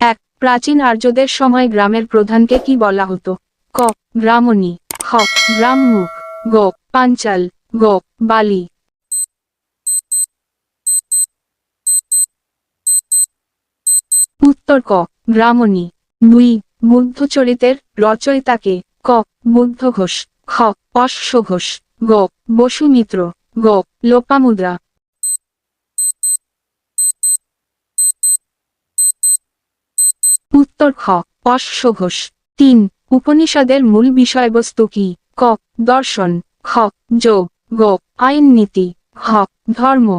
এক, প্রাচীন আর্যদের সময় গ্রামের প্রধানকে কি বলা হতো? ক, গ্রামণী। খ, গ্রামমুখ। গ, পাঞ্চাল। গ, বালি। উত্তর ক, গ্রামণী। 2, বুদ্ধচরিতের রচয়িতাকে? ক, বুদ্ধ ঘোষ। খ, অশ্ব ঘোষ। গ, বসুমিত্র। গ, লোপামুদ্রা। উত্তর খ, অশ্ব ঘোষ। 3, উপনিষদের মূল বিষয়বস্তু কি? ক, দর্শন। খ, যোগ। গ, আইন নীতি। খ, ধর্ম।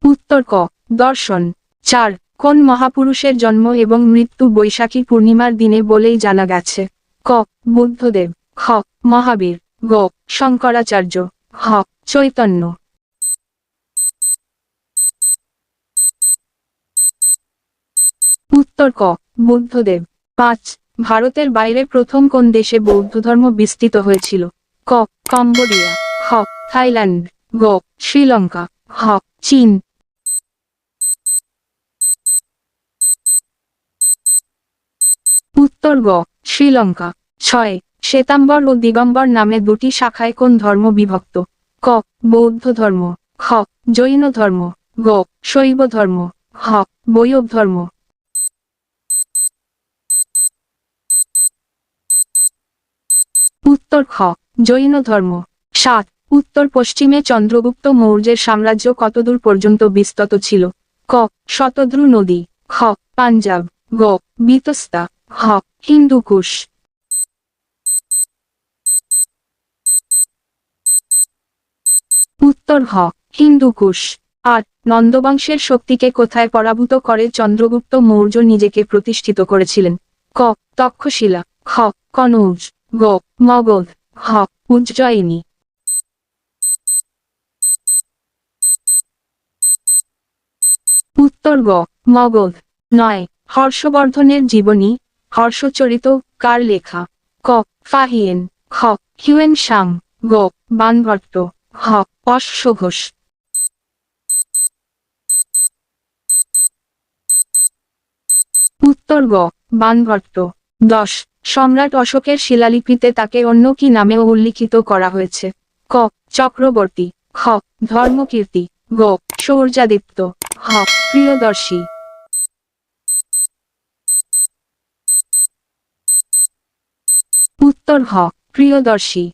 উত্তর ক, দর্শন। 4, কোন মহাপুরুষের জন্ম এবং মৃত্যু বৈশাখী পূর্ণিমার দিনে বলেই জানা গেছে? ক, বুদ্ধদেব। খ, মহাবীর। গ, শঙ্করাচার্য। খ, চৈতন্য। উত্তর ক, বুদ্ধদেব। 5, ভারতের বাইরে প্রথম কোন দেশে বৌদ্ধ ধর্ম বিস্তৃত হয়েছিল? ক, কম্বোডিয়া। খ, থাইল্যান্ড। গ, শ্রীলঙ্কা। খ, চীন। উত্তর গ, শ্রীলঙ্কা। 6, শ্বেতাম্বর ও দিগম্বর নামে দুটি শাখায় কোন ধর্ম বিভক্ত? ক, বৌদ্ধ ধর্ম। খ, জৈন ধর্ম। গ, শৈব ধর্ম। খ, বৈষ্ণব ধর্ম। উত্তর খ, জৈন ধর্ম। 7, উত্তর পশ্চিমে চন্দ্রগুপ্ত মৌর্যের সাম্রাজ্য কতদূর পর্যন্ত বিস্তৃত ছিল? ক, শতদ্রু নদী। খ, পাঞ্জাব। গ, বিতস্তা। খ, হিন্দুকুশ। উত্তর হ, হিন্দুকুশ। 8, নন্দবংশের শক্তিকে কোথায় পরাভূত করে চন্দ্রগুপ্ত মৌর্য নিজেকে প্রতিষ্ঠিত করেছিলেন? ক, তক্ষশিলা। খ, কনৌজ। গ, মগধ। খ, উজ্জয়িনী। উত্তর গ, মগধ। 9, হর্ষবর্ধনের জীবনী হর্ষচরিত কার লেখা? ক, ফাহিয়েন। খ, হিউয়েন সাং। গ, বানভট্ট। খ, অশ্ব ঘোষ। উত্তর গ, বানভট্ট। 10, সম্রাট অশোকের শিলালিপিতে তাকে অন্য কি নামে উল্লিখিত করা হয়েছে? ক, চক্রবর্তী। খ, ধর্মকীর্তি। গ, শৌর্যাদিত্য। খ, প্রিয়দর্শী। উত্তর হ, প্রিয়দর্শী।